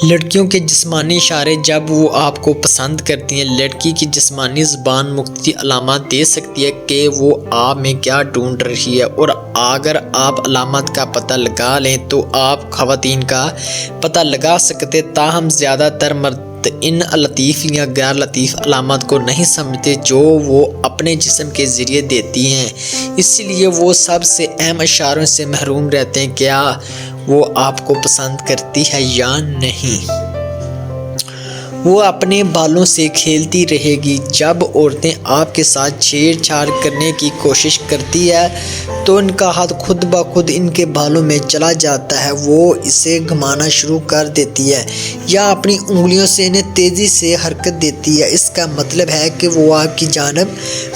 لڑکیوں کے جسمانی اشارے جب وہ آپ کو پسند کرتی ہیں، لڑکی کی جسمانی زبان مختلف علامات دے سکتی ہے کہ وہ آپ میں کیا ڈھونڈ رہی ہے، اور اگر آپ علامات کا پتہ لگا لیں تو آپ خواتین کا پتہ لگا سکتے۔ تاہم زیادہ تر مرد ان لطیف یا غیر لطیف علامات کو نہیں سمجھتے جو وہ اپنے جسم کے ذریعے دیتی ہیں، اس لیے وہ سب سے اہم اشاروں سے محروم رہتے ہیں: کیا وہ آپ کو پسند کرتی ہے یا نہیں؟ وہ اپنے بالوں سے کھیلتی رہے گی۔ جب عورتیں آپ کے ساتھ چھیڑ چھاڑ کرنے کی کوشش کرتی ہیں تو ان کا ہاتھ خود بخود ان کے بالوں میں چلا جاتا ہے، وہ اسے گھمانا شروع کر دیتی ہے یا اپنی انگلیوں سے انہیں تیزی سے حرکت دیتی ہے۔ اس کا مطلب ہے کہ وہ آپ کی جانب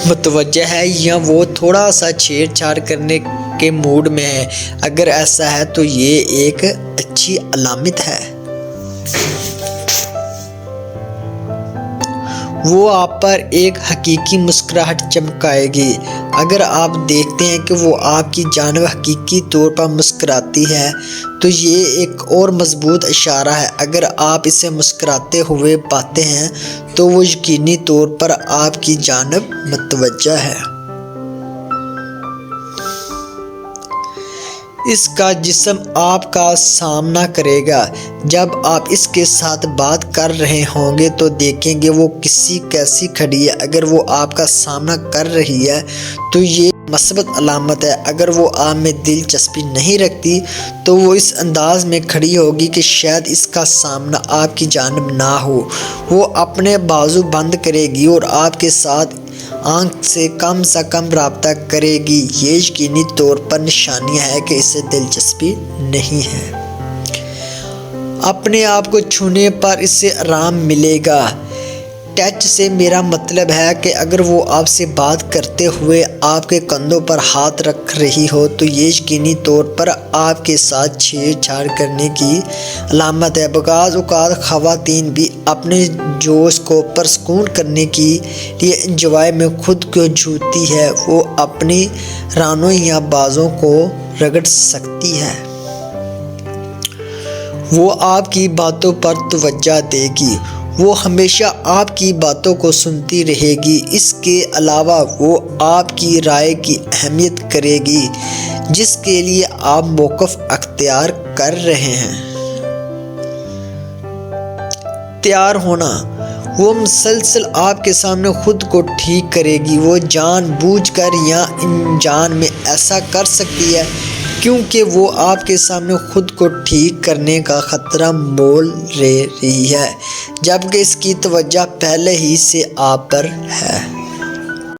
متوجہ ہے یا وہ تھوڑا سا چھیڑ چھاڑ کرنے کے موڈ میں ہے۔ اگر ایسا ہے تو یہ ایک اچھی علامت ہے۔ وہ آپ پر ایک حقیقی مسکراہٹ چمکائے گی۔ اگر آپ دیکھتے ہیں کہ وہ آپ کی جانب حقیقی طور پر مسکراتی ہے تو یہ ایک اور مضبوط اشارہ ہے۔ اگر آپ اسے مسکراتے ہوئے پاتے ہیں تو وہ یقینی طور پر آپ کی جانب متوجہ ہے۔ اس کا جسم آپ کا سامنا کرے گا۔ جب آپ اس کے ساتھ بات کر رہے ہوں گے تو دیکھیں گے وہ کیسی کھڑی ہے۔ اگر وہ آپ کا سامنا کر رہی ہے تو یہ مثبت علامت ہے۔ اگر وہ آپ میں دلچسپی نہیں رکھتی تو وہ اس انداز میں کھڑی ہوگی کہ شاید اس کا سامنا آپ کی جانب نہ ہو۔ وہ اپنے بازو بند کرے گی اور آپ کے ساتھ آنکھ سے کم رابطہ کرے گی۔ یہ یقینی طور پر نشانی ہے کہ اسے دلچسپی نہیں ہے۔ اپنے آپ کو چھونے پر اسے آرام ملے گا۔ ٹچ سے میرا مطلب ہے کہ اگر وہ آپ سے بات کرتے ہوئے آپ کے کندھوں پر ہاتھ رکھ رہی ہو تو یہ یقینی طور پر آپ کے ساتھ چھیڑ چھاڑ کرنے کی علامت ہے۔ بعض اوقات خواتین بھی اپنے جوش کو پرسکون کرنے کے لیے انجوائے میں خود کو چھوتی ہے۔ وہ اپنی رانوں یا بازوں کو رگڑ سکتی ہے۔ وہ آپ کی باتوں پر توجہ دے گی۔ وہ ہمیشہ آپ کی باتوں کو سنتی رہے گی۔ اس کے علاوہ وہ آپ کی رائے کی اہمیت کرے گی جس کے لیے آپ موقف اختیار کر رہے ہیں۔ تیار ہونا۔ وہ مسلسل آپ کے سامنے خود کو ٹھیک کرے گی۔ وہ جان بوجھ کر یا انجان میں ایسا کر سکتی ہے کیونکہ وہ آپ کے سامنے خود کو ٹھیک کرنے کا خطرہ مول رہی ہے، جبکہ اس کی توجہ پہلے ہی سے آپ پر ہے۔